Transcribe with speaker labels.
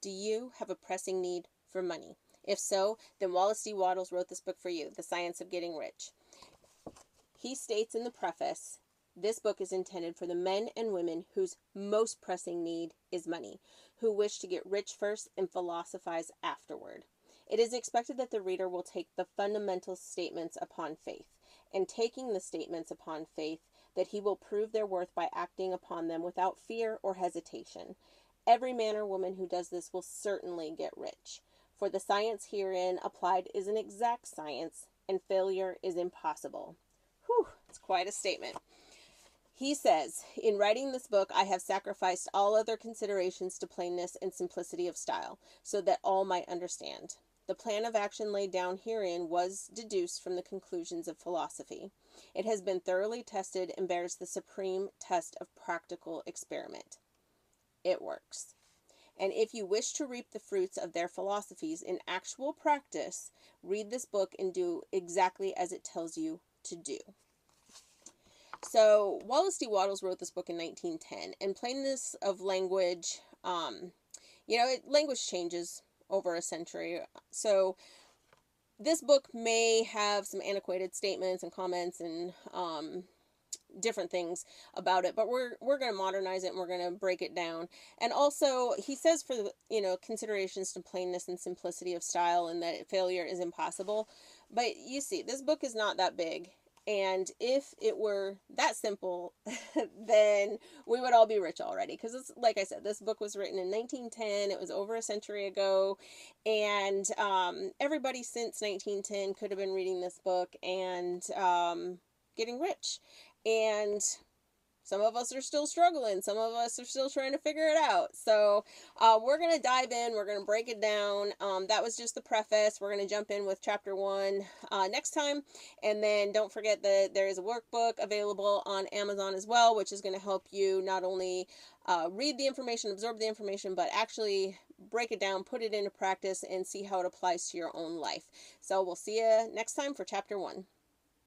Speaker 1: Do you have a pressing need for money? If so, then Wallace D. Wattles wrote this book for you, The Science of Getting Rich. He states in the preface, this book is intended for the men and women whose most pressing need is money, who wish to get rich first and philosophize afterward. It is expected that the reader will take the fundamental statements upon faith, and taking the statements upon faith, that he will prove their worth by acting upon them without fear or hesitation. Every man or woman who does this will certainly get rich, for the science herein applied is an exact science, and failure is impossible. Whew, it's quite a statement. He says, in writing this book, I have sacrificed all other considerations to plainness and simplicity of style, so that all might understand. The plan of action laid down herein was deduced from the conclusions of philosophy. It has been thoroughly tested and bears the supreme test of practical experiment. It works. And if you wish to reap the fruits of their philosophies in actual practice, read this book and do exactly as it tells you to do. So Wallace D. Wattles wrote this book in 1910, and plainness of language, language changes over a century. So this book may have some antiquated statements and comments and different things about it, but we're going to modernize it and we're going to break it down. And also he says for the considerations to plainness and simplicity of style, and that failure is impossible. But you see, this book is not that big. And if it were that simple, then we would all be rich already. Because, like I said, this book was written in 1910. It was over a century ago. And everybody since 1910 could have been reading this book and getting rich. And some of us are still struggling. Some of us are still trying to figure it out. So we're going to dive in. We're going to break it down. That was just the preface. We're going to jump in with chapter 1 next time. And then don't forget that there is a workbook available on Amazon as well, which is going to help you not only read the information, absorb the information, but actually break it down, put it into practice, and see how it applies to your own life. So we'll see you next time for chapter 1.